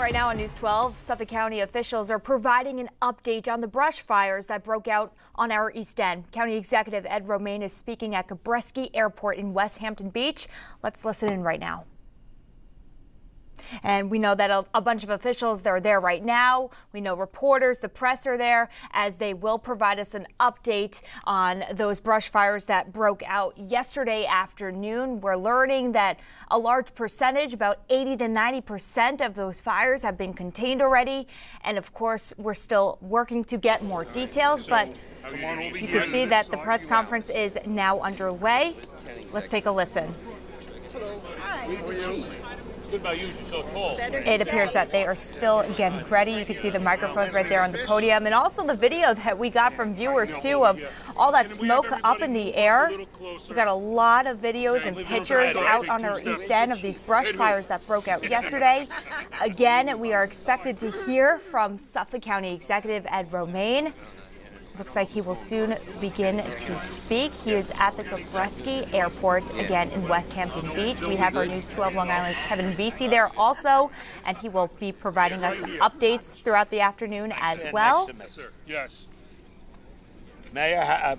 Right now on News 12, Suffolk County officials are providing an update on the brush fires that broke out on our East End. County Executive Ed Romaine is speaking at Congressional Airport in West Hampton Beach. Let's listen in right now. And we know that a bunch of officials are there right now. We know reporters, the press are there, as they will provide us an update on those brush fires that broke out yesterday afternoon. We're learning that a large percentage, about 80 to 90% of those fires have been contained already. And of course, we're still working to get more details, but you can see that the press conference is now underway. Let's take a listen. Hello. Hi. How are you? It appears that they are still getting ready. You can see the microphones right there on the podium, and also the video that we got from viewers too of all that smoke up in the air. We got a lot of videos and pictures out on our East End of these brush fires that broke out yesterday. Again, we are expected to hear from Suffolk County Executive Ed Romaine. Looks like he will soon begin to speak. He is at the Congressional Airport, again in West Hampton Beach. We have our News 12 Long Island's Kevin Vesey there also, and he will be providing us updates throughout the afternoon as well. Yes. Mayor,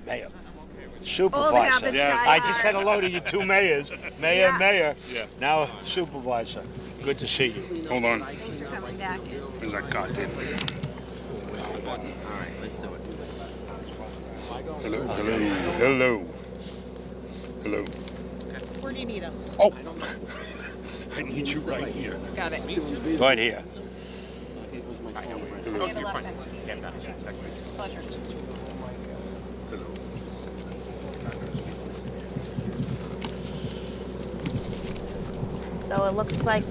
supervisor. Yes. I just said hello to you two mayors. Mayor, Yeah. mayor. Yeah. Now supervisor. Good to see you. Hold on. Thanks for coming back. There's that goddamn button. All right, let's do it. Hello, hello, hello, hello. Where do you need us? Oh, I need you right here. Got it. Right here. Hello, you're fine. Pleasure. Hello. So it looks like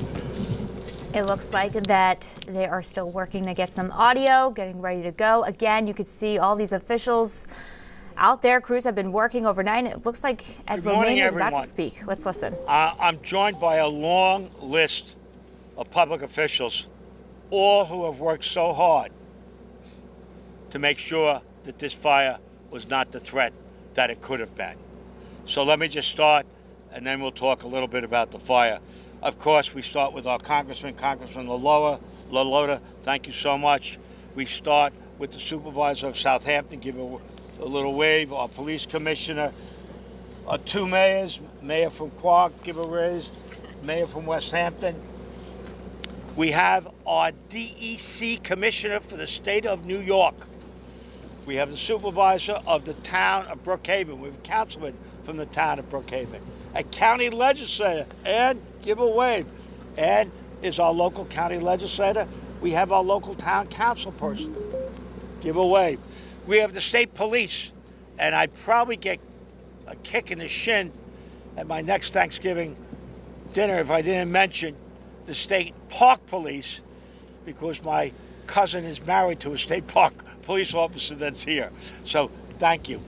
that they are still working to get some audio, getting ready to go. Again, you could see all these officials out there. Crews have been working overnight. It looks like Ed Romaine is about to speak. Let's listen. I'm joined by a long list of public officials, all who have worked so hard to make sure that this fire was not the threat that it could have been. So let me just start, and then we'll talk a little bit about the fire. Of course, we start with our Congressman LaLota. Thank you so much. We start with the supervisor of Southampton. Give a little wave. Our police commissioner. Our two mayors. Mayor from Quark. Give a raise. Mayor from West Hampton. We have our DEC commissioner for the state of New York. We have the supervisor of the town of Brookhaven. We have a councilman from the town of Brookhaven. A county legislator, and give a wave. And is our local county legislator. We have our local town council person. Give a wave. We have the state police, and I'd probably get a kick in the shin at my next Thanksgiving dinner if I didn't mention the state park police, because my cousin is married to a state park police officer that's here. So thank you.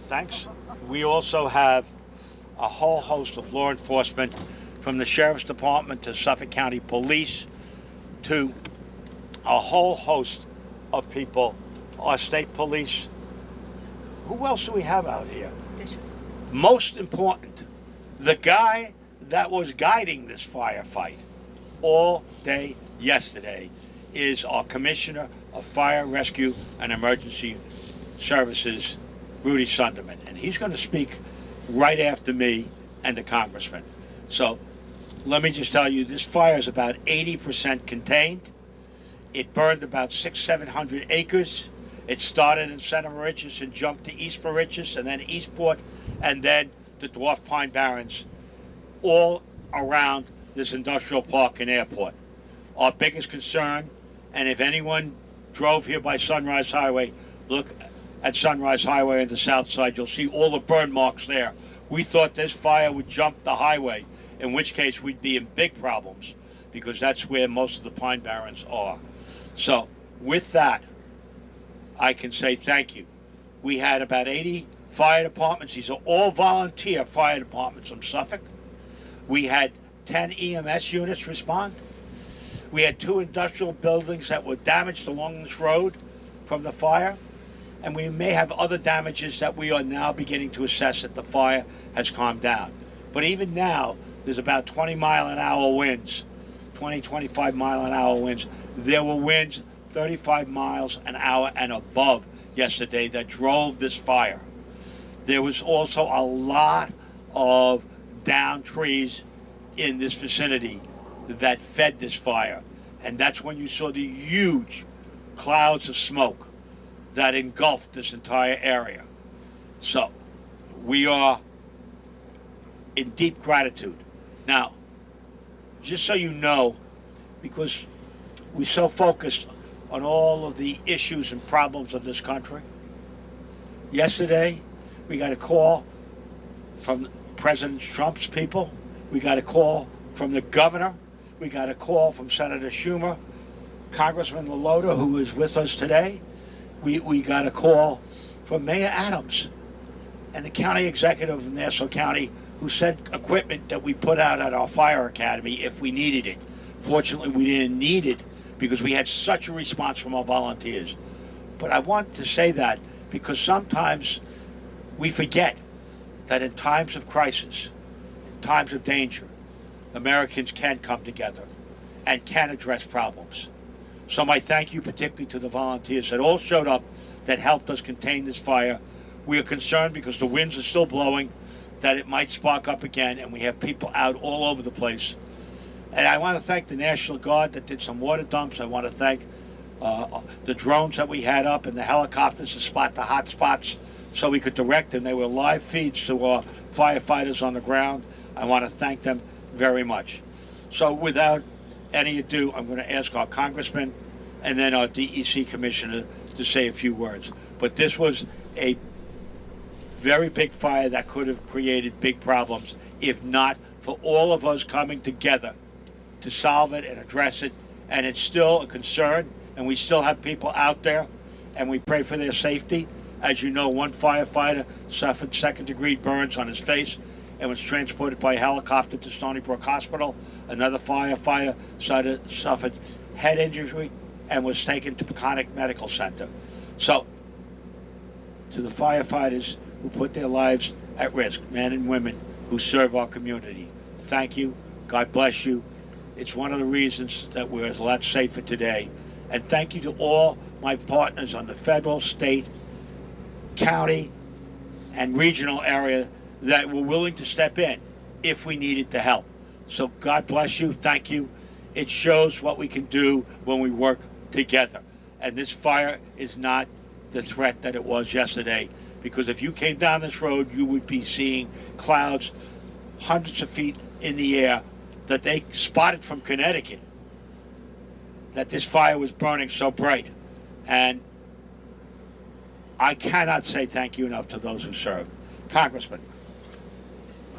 Thanks. We also have a whole host of law enforcement, from the Sheriff's Department to Suffolk County Police to a whole host of people, our state police. Who else do we have out here? Dishes. Most important, the guy that was guiding this firefight all day yesterday is our Commissioner of Fire, Rescue, and Emergency Services, Rudy Sunderman, and he's going to speak right after me and the congressman. So let me just tell you, this fire is about 80% contained. It burned about 700 acres. It started in Center Mauritius and jumped to East Mauritius and then Eastport and then the Dwarf Pine Barrens, all around this industrial park and airport. Our biggest concern, and if anyone drove here by Sunrise Highway, look at Sunrise Highway on the south side, you'll see all the burn marks there. We thought this fire would jump the highway, in which case we'd be in big problems, because that's where most of the pine barrens are. So with that, I can say thank you. We had about 80 fire departments. These are all volunteer fire departments from Suffolk. We had 10 EMS units respond. We had 2 industrial buildings that were damaged along this road from the fire. And we may have other damages that we are now beginning to assess that the fire has calmed down. But even now, there's about 20-mile-an-hour winds, 25-mile-an-hour winds. There were winds 35 miles an hour and above yesterday that drove this fire. There was also a lot of downed trees in this vicinity that fed this fire. And that's when you saw the huge clouds of smoke that engulfed this entire area. So we are in deep gratitude. Now, just so you know, because we're so focused on all of the issues and problems of this country, yesterday we got a call from President Trump's people. We got a call from the governor. We got a call from Senator Schumer, Congressman Laloda, who is with us today. We got a call from Mayor Adams and the county executive of Nassau County, who sent equipment that we put out at our fire academy if we needed it. Fortunately, we didn't need it because we had such a response from our volunteers. But I want to say that because sometimes we forget that in times of crisis, in times of danger, Americans can come together and can address problems. So my thank you particularly to the volunteers that all showed up, that helped us contain this fire. We are concerned because the winds are still blowing, that it might spark up again, and we have people out all over the place. And I want to thank the National Guard that did some water dumps. I want to thank the drones that we had up and the helicopters to spot the hot spots so we could direct them. They were live feeds to our firefighters on the ground. I want to thank them very much. So without any ado, I'm going to ask our congressman and then our DEC commissioner to say a few words. But this was a very big fire that could have created big problems if not for all of us coming together to solve it and address it. And it's still a concern, and we still have people out there, and we pray for their safety. As you know, one firefighter suffered second-degree burns on his face and was transported by helicopter to Stony Brook Hospital. Another firefighter suffered head injury and was taken to Peconic Medical Center. So, to the firefighters who put their lives at risk, men and women who serve our community, thank you. God bless you. It's one of the reasons that we're a lot safer today. And thank you to all my partners on the federal, state, county, and regional area that were willing to step in if we needed the help. So God bless you. Thank you. It shows what we can do when we work together. And this fire is not the threat that it was yesterday, because if you came down this road, you would be seeing clouds hundreds of feet in the air that they spotted from Connecticut, that this fire was burning so bright. And I cannot say thank you enough to those who served. Congressman.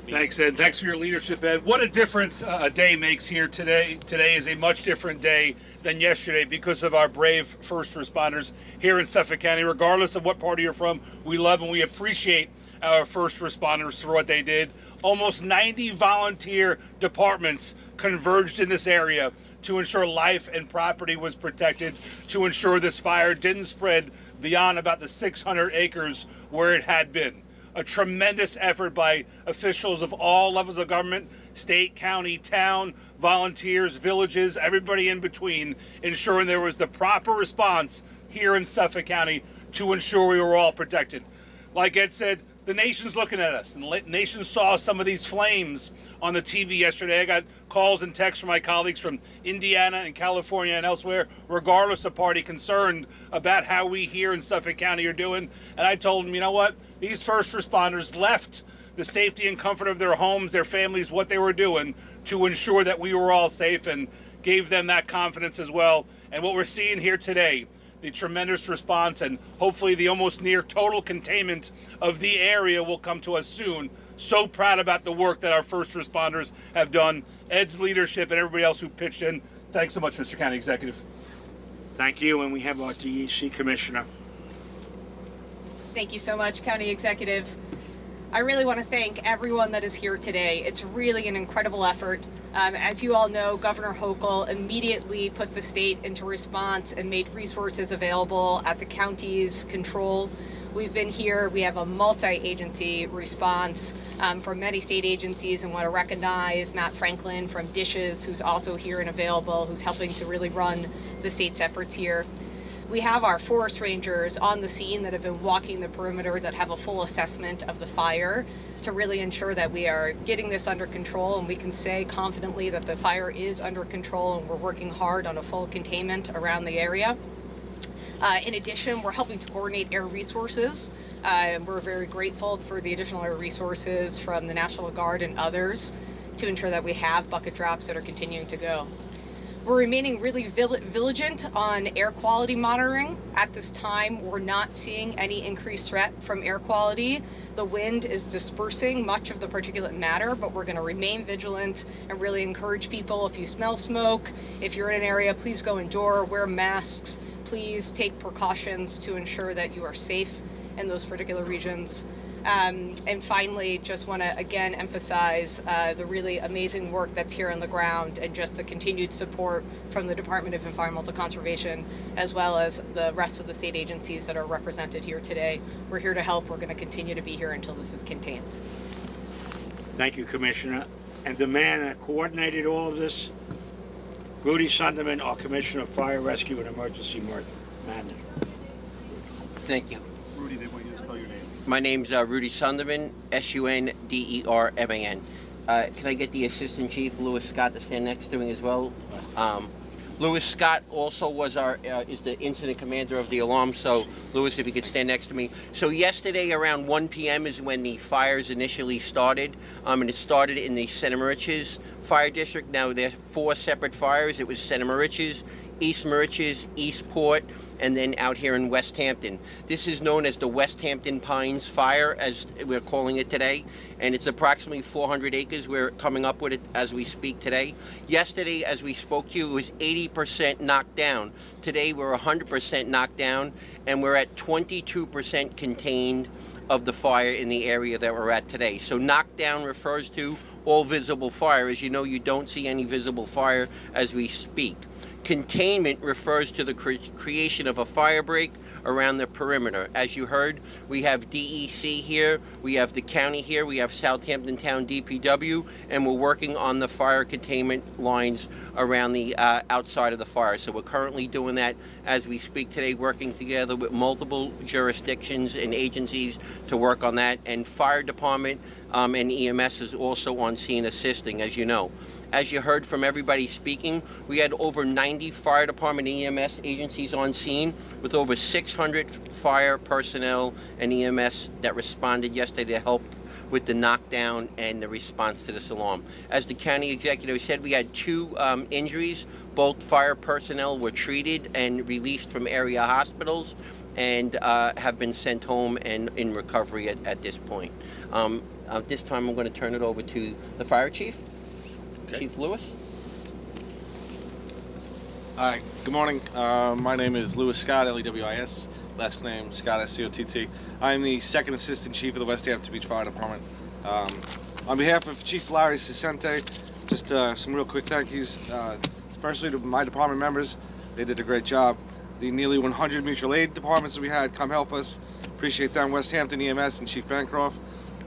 Thanks, Ed. Thanks for your leadership, Ed. What a difference a day makes here today. Today is a much different day than yesterday because of our brave first responders here in Suffolk County. Regardless of what party you're from, we love and we appreciate our first responders for what they did. Almost 90 volunteer departments converged in this area to ensure life and property was protected, to ensure this fire didn't spread beyond about the 600 acres where it had been. A tremendous effort by officials of all levels of government, state, county, town, volunteers, villages, everybody in between, ensuring there was the proper response here in Suffolk County to ensure we were all protected. Like Ed said, the nation's looking at us, and the nation saw some of these flames on the TV yesterday. I got calls and texts from my colleagues from Indiana and California and elsewhere, regardless of party, concerned about how we here in Suffolk County are doing. And I told them, you know what? These first responders left the safety and comfort of their homes, their families, what they were doing to ensure that we were all safe, and gave them that confidence as well. And what we're seeing here today, the tremendous response and hopefully the almost near total containment of the area will come to us soon. So proud about the work that our first responders have done, Ed's leadership and everybody else who pitched in. Thanks so much, Mr. County Executive. Thank you, and we have our DEC Commissioner. Thank you so much, County Executive. I really want to thank everyone that is here today. It's really an incredible effort. As you all know, Governor Hochul immediately put the state into response and made resources available at the county's control. We've been here. We have a multi-agency response from many state agencies, and want to recognize Matt Franklin from Dishes, who's also here and available, who's helping to really run the state's efforts here. We have our forest rangers on the scene that have been walking the perimeter, that have a full assessment of the fire to really ensure that we are getting this under control, and we can say confidently that the fire is under control, and we're working hard on a full containment around the area. In addition, we're helping to coordinate air resources. We're very grateful for the additional air resources from the National Guard and others to ensure that we have bucket drops that are continuing to go. We're remaining really vigilant on air quality monitoring. At this time, we're not seeing any increased threat from air quality. The wind is dispersing much of the particulate matter, but we're going to remain vigilant and really encourage people, if you smell smoke, if you're in an area, please go indoor, wear masks, please take precautions to ensure that you are safe in those particular regions. And finally, just want to again emphasize the really amazing work that's here on the ground, and just the continued support from the Department of Environmental Conservation, as well as the rest of the state agencies that are represented here today. We're here to help. We're going to continue to be here until this is contained. Thank you, Commissioner. And the man that coordinated all of this, Rudy Sunderman, our Commissioner of Fire, Rescue, and Emergency Management. Thank you. Rudy, they want you to spell your name. My name's Rudy Sunderman, Sunderman. Can I get the Assistant Chief, Lewis Scott, to stand next to me as well? Lewis Scott also was is the incident commander of the alarm. So, Lewis, if you could stand next to me. So yesterday around 1 p.m. is when the fires initially started, and it started in the Santa Mauritius Fire District. Now there are 4 separate fires. It was Santa Mauritius, East Mauritius, Eastport, and then out here in West Hampton. This is known as the West Hampton Pines Fire, as we're calling it today, and it's approximately 400 acres. We're coming up with it as we speak today. Yesterday, as we spoke to you, it was 80% knocked down. Today, we're 100% knocked down, and we're at 22% contained of the fire in the area that we're at today. So knockdown refers to all visible fire. As you know, you don't see any visible fire as we speak. Containment refers to the creation of a fire break around the perimeter. As you heard, we have DEC here, we have the county here, we have Southampton Town DPW, and we're working on the fire containment lines around the outside of the fire. So we're currently doing that as we speak today, working together with multiple jurisdictions and agencies to work on that. And fire department and EMS is also on scene assisting, as you know. As you heard from everybody speaking, we had over 90 fire department EMS agencies on scene, with over 600 fire personnel and EMS that responded yesterday to help with the knockdown and the response to this alarm. As the county executive said, we had 2 injuries. Both fire personnel were treated and released from area hospitals, and have been sent home and in recovery at this point. This time I'm going to turn it over to the fire chief. Okay. Chief Lewis. Hi, good morning. My name is Lewis Scott, L-E-W-I-S. Last name Scott, S-C-O-T-T. I'm the Second Assistant Chief of the West Hampton Beach Fire Department. On behalf of Chief Larry Cicente, just some real quick thank yous. Firstly to my department members, they did a great job. The nearly 100 mutual aid departments that we had come help us. Appreciate them, West Hampton EMS and Chief Bancroft,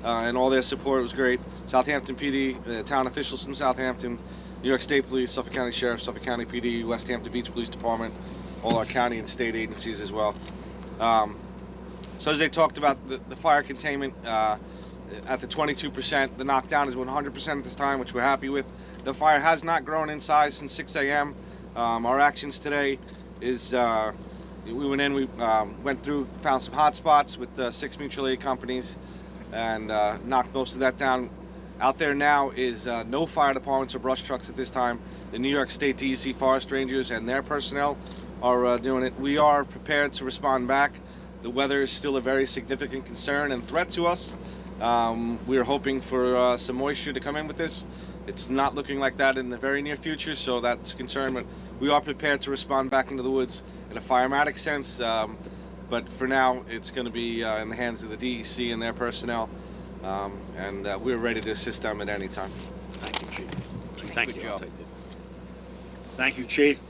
and all their support was great. Southampton PD, the town officials from Southampton, New York State Police, Suffolk County Sheriff, Suffolk County PD, West Hampton Beach Police Department, all our county and state agencies as well. So as they talked about the fire containment, at the 22%, the knockdown is 100% at this time, which we're happy with. The fire has not grown in size since 6 a.m. Our actions today is we went in, we went through, found some hot spots with 6 mutual aid companies, and knocked most of that down. Out there now is no fire departments or brush trucks at this time. The New York State DEC Forest Rangers and their personnel are doing it. We are prepared to respond back. The weather is still a very significant concern and threat to us. We are hoping for some moisture to come in with this. It's not looking like that in the very near future, so that's a concern, but we are prepared to respond back into the woods in a firematic sense. But for now, it's going to be in the hands of the DEC and their personnel. And we're ready to assist them at any time. Thank you, Chief. Thank you. Good job. Thank you, Chief.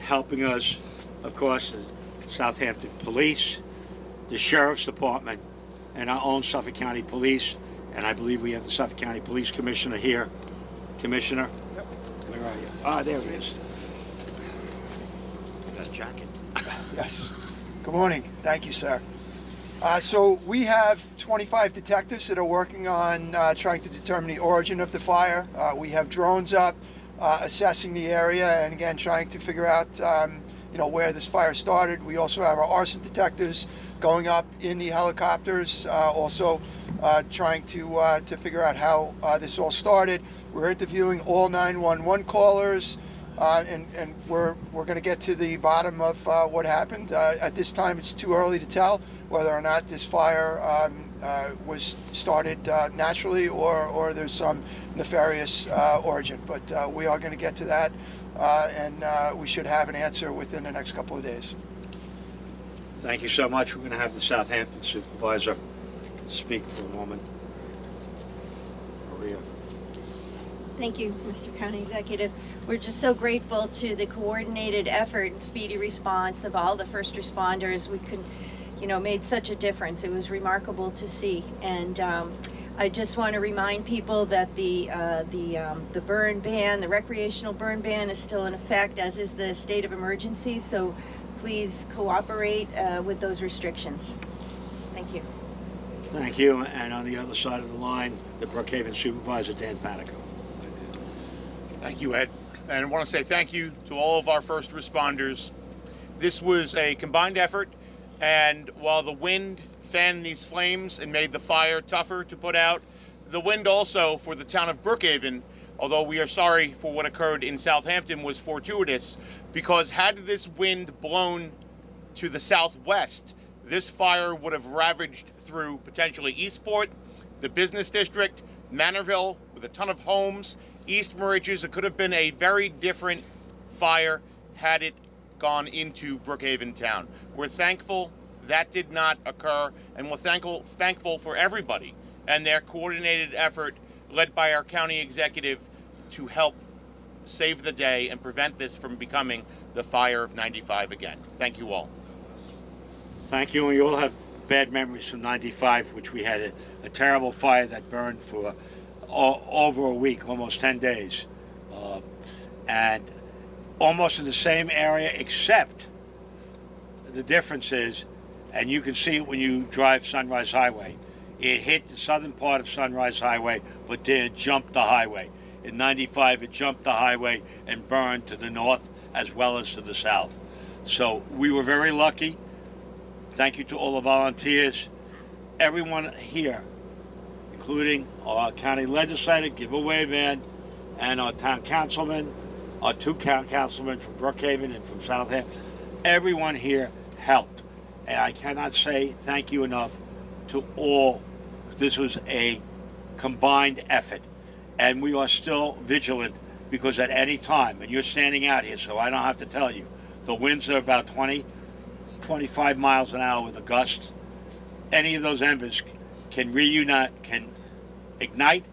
Helping us, of course, is Southampton Police, the Sheriff's Department, and our own Suffolk County Police, and I believe we have the Suffolk County Police Commissioner here. Commissioner? Yep. Where are you? Ah, there he is. Got a jacket. Yes. Good morning. Thank you, sir. So we have 25 detectives that are working on trying to determine the origin of the fire. We have drones up assessing the area and again trying to figure out where this fire started. We also have our arson detectives going up in the helicopters, also trying to figure out how this all started. We're interviewing all 911 callers. And we're going to get to the bottom of what happened. At this time, it's too early to tell whether or not this fire was started naturally or there's some nefarious origin. But we are going to get to that, and we should have an answer within the next couple of days. Thank you so much. We're going to have the Southampton supervisor speak for a moment. Maria. Thank you, Mr. County Executive. We're just so grateful to the coordinated effort and speedy response of all the first responders. We could, made such a difference. It was remarkable to see. And I just want to remind people that the burn ban, the recreational burn ban, is still in effect, as is the state of emergency. So please cooperate with those restrictions. Thank you. Thank you. And on the other side of the line, the Brookhaven supervisor, Dan Panico. Thank you, Ed. And I want to say thank you to all of our first responders. This was a combined effort, and while the wind fanned these flames and made the fire tougher to put out, the wind also for the town of Brookhaven, although we are sorry for what occurred in Southampton, was fortuitous, because had this wind blown to the southwest, this fire would have ravaged through potentially Eastport, the business district, Manorville, with a ton of homes, East Moriches. It could have been a very different fire had it gone into Brookhaven town. We're thankful that did not occur, and we're thankful for everybody and their coordinated effort led by our county executive to help save the day and prevent this from becoming the fire of 95 again. Thank you all. Thank you. And we all have bad memories from 95, which we had a terrible fire that burned for over a week, almost 10 days, and almost in the same area, except the difference is, and you can see it when you drive Sunrise Highway, it hit the southern part of Sunrise Highway, but then jumped the highway. In 95, it jumped the highway and burned to the north as well as to the south. So we were very lucky. Thank you to all the volunteers, everyone here, including our county legislator, giveaway van, and our town councilman, our two councilmen from Brookhaven and from Southampton. Everyone here helped. And I cannot say thank you enough to all. This was a combined effort. And we are still vigilant because at any time, and you're standing out here, so I don't have to tell you, the winds are about 25 miles an hour with a gust. Any of those embers can ignite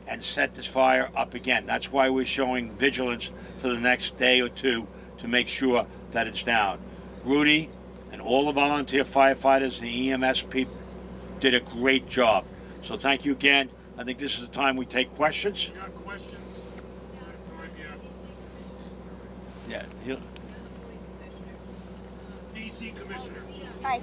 and set this fire up again. That's why we're showing vigilance for the next day or two to make sure that it's down. Rudy and all the volunteer firefighters and the EMS people did a great job. So thank you again. I think this is the time we take questions. You got questions? Yeah. DC Commissioner. Hi.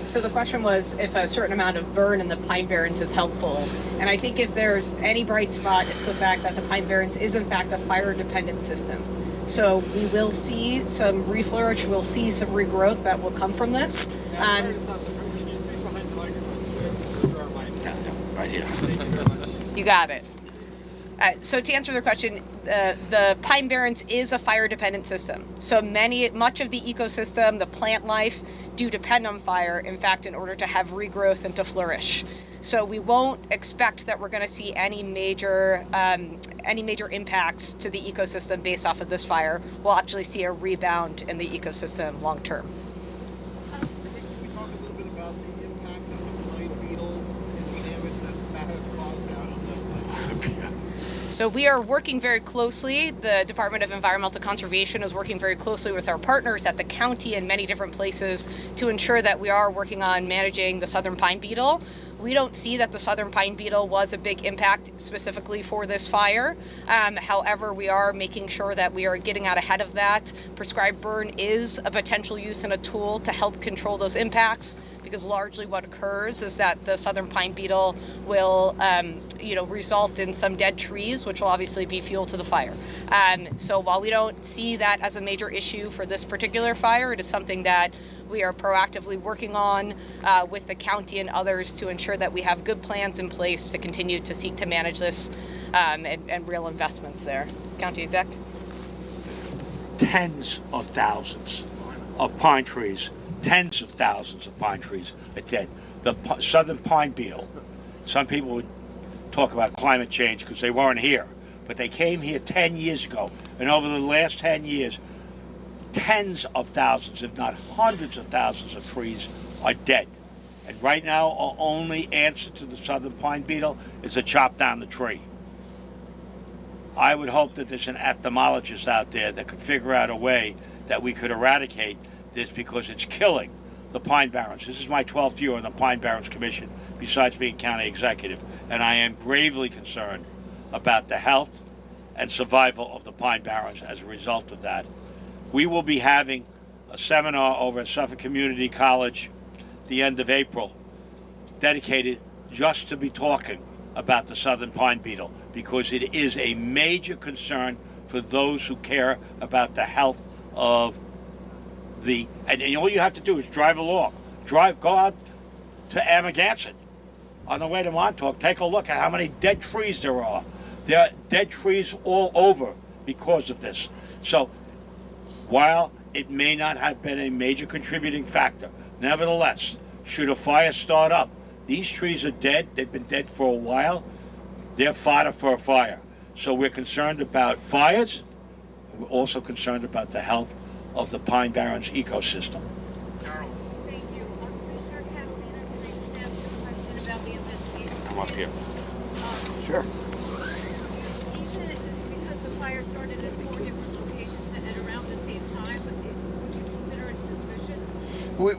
So the question was if a certain amount of burn in the Pine Barrens is helpful. And I think if there's any bright spot, it's the fact that the Pine Barrens is in fact a fire-dependent system. So we will see some reflourish, we'll see some regrowth that will come from this. Right here. You got it. So to answer the question, the Pine Barrens is a fire-dependent system. So much of the ecosystem, the plant life, do depend on fire, in fact, in order to have regrowth and to flourish. So we won't expect that we're going to see any major impacts to the ecosystem based off of this fire. We'll actually see a rebound in the ecosystem long term. Can you talk a little bit about the impact of the pine beetle and the damage that has caused out on the pine? So we are working very closely. The Department of Environmental Conservation is working very closely with our partners at the county and many different places to ensure that we are working on managing the southern pine beetle. We don't see that the southern pine beetle was a big impact specifically for this fire. However, we are making sure that we are getting out ahead of that. Prescribed burn is a potential use and a tool to help control those impacts, because largely what occurs is that the southern pine beetle will result in some dead trees, which will obviously be fuel to the fire. So while we don't see that as a major issue for this particular fire, it is something that we are proactively working on with the county and others to ensure that we have good plans in place to continue to seek to manage this and real investments there. County Exec? Tens of thousands of pine trees, tens of thousands of pine trees are dead. The southern pine beetle, some people would talk about climate change because they weren't here, but they came here 10 years ago, and over the last 10 years, tens of thousands, if not hundreds of thousands of trees are dead. And right now, our only answer to the southern pine beetle is to chop down the tree. I would hope that there's an ophthalmologist out there that could figure out a way that we could eradicate this, because it's killing the pine barrens. This is my 12th year on the Pine Barrens Commission, besides being county executive, and I am gravely concerned about the health and survival of the pine barrens as a result of that. We will be having a seminar over at Suffolk Community College the end of April, dedicated just to be talking about the southern pine beetle, because it is a major concern for those who care about the health of and all you have to do is drive along. Go out to Amagansett on the way to Montauk. Take a look at how many dead trees there are. There are dead trees all over because of this. So while it may not have been a major contributing factor, nevertheless, should a fire start up, these trees are dead. They've been dead for a while. They're fodder for a fire. So we're concerned about fires. We're also concerned about the health of the Pine Barrens ecosystem. Thank you. Commissioner Catalina, can I just ask you a question about the investigation? I'm up here. Sure. Even because the fire started at 4 different locations and around the same time, would you consider it suspicious?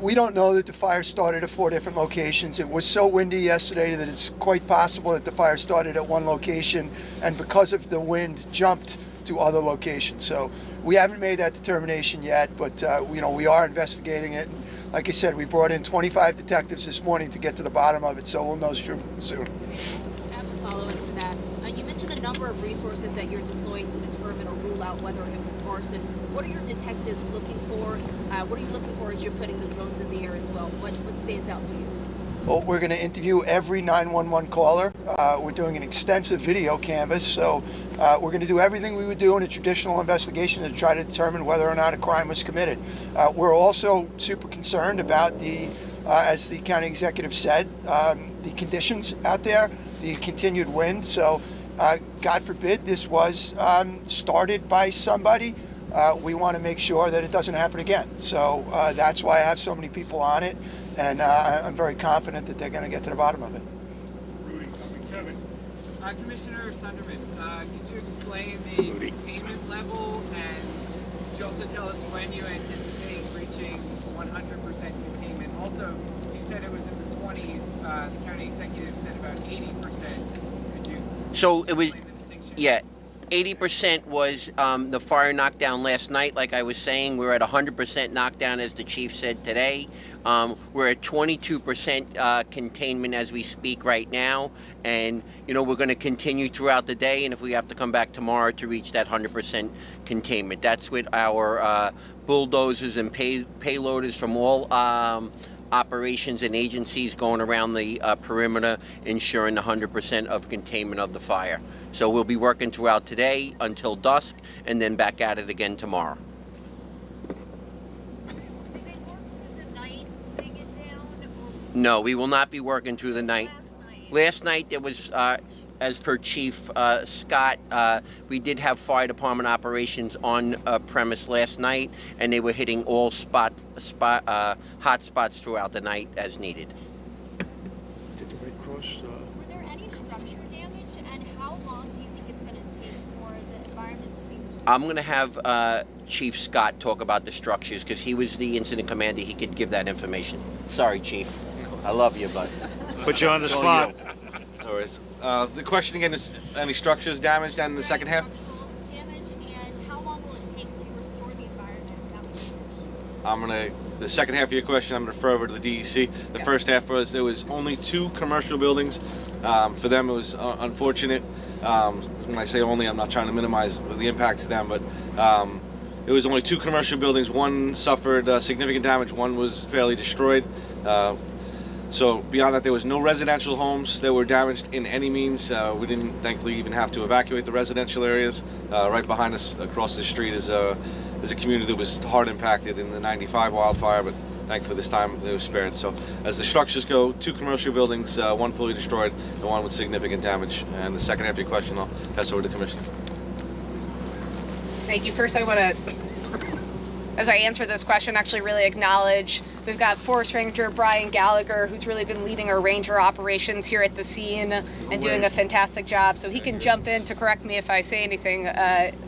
We don't know that the fire started at 4 different locations. It was so windy yesterday that it's quite possible that the fire started at one location and because of the wind jumped to other locations. So we haven't made that determination yet, but we are investigating it. And like I said, we brought in 25 detectives this morning to get to the bottom of it, so we'll know soon. I have a follow-up to that. You mentioned a number of resources that you're deploying to determine or rule out whether it was arson. What are your detectives looking for? What are you looking for as you're putting the drones in the air as well? What stands out to you? Well, we're going to interview every 911 caller. We're doing an extensive video canvas, so we're going to do everything we would do in a traditional investigation to try to determine whether or not a crime was committed. We're also super concerned about as the county executive said, the conditions out there, the continued wind. So, God forbid this was started by somebody. We want to make sure that it doesn't happen again. So that's why I have so many people on it. And I'm very confident that they're going to get to the bottom of it. Commissioner Sunderman, could you explain the containment level, and could you also tell us when you anticipate reaching 100% containment? Also, you said it was in the 20s. The county executive said about 80%. Could you So it was, explain the distinction? yeah, 80% was the fire knockdown last night. Like I was saying, we're at 100% knockdown, as the chief said today. We're at 22% containment as we speak right now. And, we're going to continue throughout the day. And if we have to come back tomorrow to reach that 100% containment, that's with our bulldozers and payloaders from all operations and agencies going around the perimeter, ensuring 100% of containment of the fire. So we'll be working throughout today until dusk, and then back at it again tomorrow. Did they work through the night putting it down? No, we will not be working through the night. Last night there was, as per Chief Scott, we did have fire department operations on premise last night, and they were hitting all hot spots throughout the night as needed. Did the Red Cross? Were there any structure damage, and how long do you think it's going to I'm going to have Chief Scott talk about the structures because he was the incident commander. He could give that information. Sorry, Chief. I love you, but put you on the spot. No worries. The question again is any structures damaged in the second half? Damage, and how long will it take to restore the environment? The second half of your question, I'm going to throw over to the DEC. The first half was there was only 2 commercial buildings. For them, it was unfortunate. When I say only, I'm not trying to minimize the impact to them, but it was only 2 commercial buildings. One suffered significant damage. One was fairly destroyed. So beyond that, there was no residential homes that were damaged in any means. We didn't, thankfully, even have to evacuate the residential areas. Right behind us, across the street, is a community that was hard impacted in the '95 wildfire, but thankfully this time they were spared. So as the structures go, 2 commercial buildings, 1 fully destroyed, and 1 with significant damage. And the second half of your question, I'll pass over to the Commissioner. Thank you. First, I want to, as I answer this question, actually really acknowledge we've got Forest Ranger Brian Gallagher, who's really been leading our ranger operations here at the scene and doing a fantastic job. So he can jump in to correct me if I say anything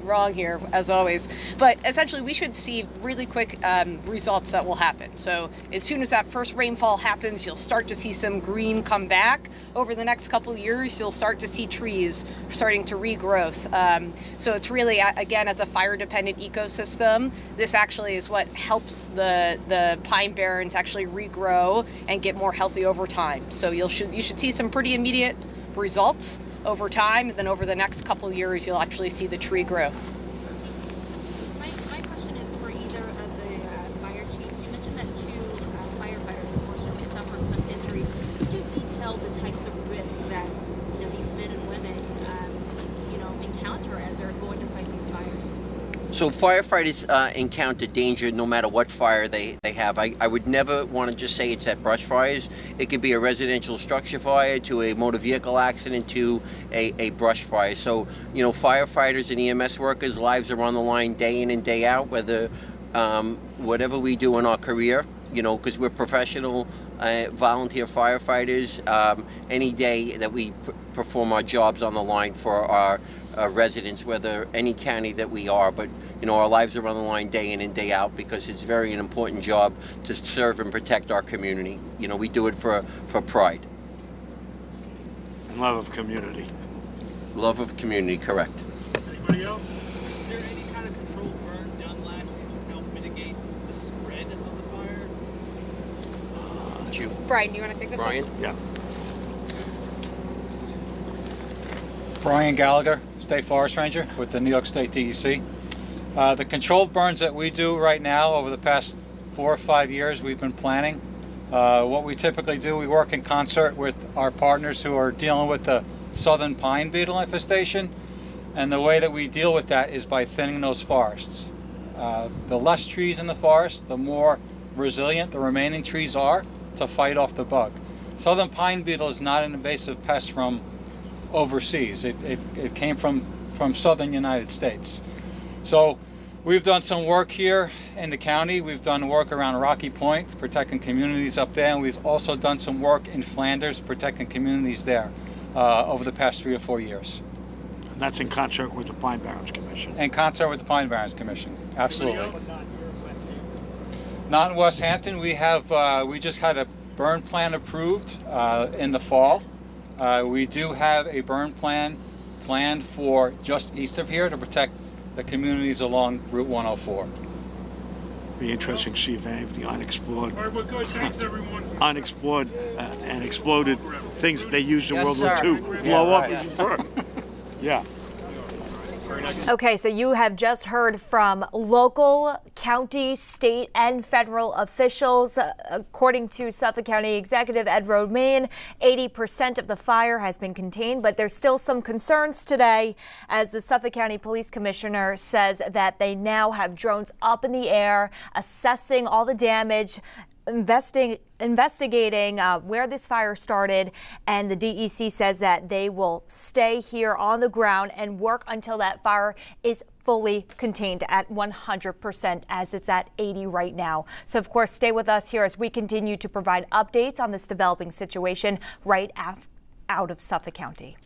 wrong here, as always. But essentially, we should see really quick results that will happen. So as soon as that first rainfall happens, you'll start to see some green come back. Over the next couple years, you'll start to see trees starting to regrowth. So it's really, again, as a fire-dependent ecosystem, this actually is what helps the pine barrens actually regrow and get more healthy over time. So you should see some pretty immediate results over time, and then over the next couple years, you'll actually see the tree growth. My question is for either of the fire chiefs. You mentioned that 2 firefighters unfortunately suffered some injuries. Could you detail the types of risks that these men and women encounter as they're going to fight these fires? So firefighters encounter danger no matter what fire they have. I would never want to just say it's at brush fires. It could be a residential structure fire to a motor vehicle accident to a brush fire. So, firefighters and EMS workers' lives are on the line day in and day out, whether whatever we do in our career, because we're professional volunteer firefighters. Any day that we perform our jobs on the line for our residents, whether any county that we are, but our lives are on the line day in and day out because it's very an important job to serve and protect our community. We do it for pride. And love of community. Love of community, correct. Anybody else? Is there any kind of controlled burn done last year to help mitigate the spread of the fire? Brian, do you want to take this Brian? one? Yeah. Brian Gallagher, State Forest Ranger with the New York State DEC. The controlled burns that we do right now, over the past 4 or 5 years, we've been planning. What we typically do, we work in concert with our partners who are dealing with the southern pine beetle infestation. And the way that we deal with that is by thinning those forests. The less trees in the forest, the more resilient the remaining trees are to fight off the bug. Southern pine beetle is not an invasive pest from overseas. It came from southern United States. So we've done some work here in the county. We've done work around Rocky Point, protecting communities up there, and we've also done some work in Flanders, protecting communities there over the past 3 or 4 years. And that's in concert with the Pine Barrens Commission. In concert with the Pine Barrens Commission, absolutely. Not in West Hampton. We just had a burn plan approved in the fall. We do have a burn plan planned for just east of here to protect the communities along Route 104. Be interesting to see if any of the unexplored, All right, well, good. Thanks, everyone. unexplored and exploded things that they used in Yes, World sir. War II blow up as you burn. Yeah. Okay, so you have just heard from local, county, state, and federal officials. According to Suffolk County Executive Ed Romaine, 80% of the fire has been contained, but there's still some concerns today as the Suffolk County Police Commissioner says that they now have drones up in the air, assessing all the damage, investigating where this fire started, and the DEC says that they will stay here on the ground and work until that fire is fully contained at 100%, as it's at 80 right now. So, of course, stay with us here as we continue to provide updates on this developing situation right out of Suffolk County.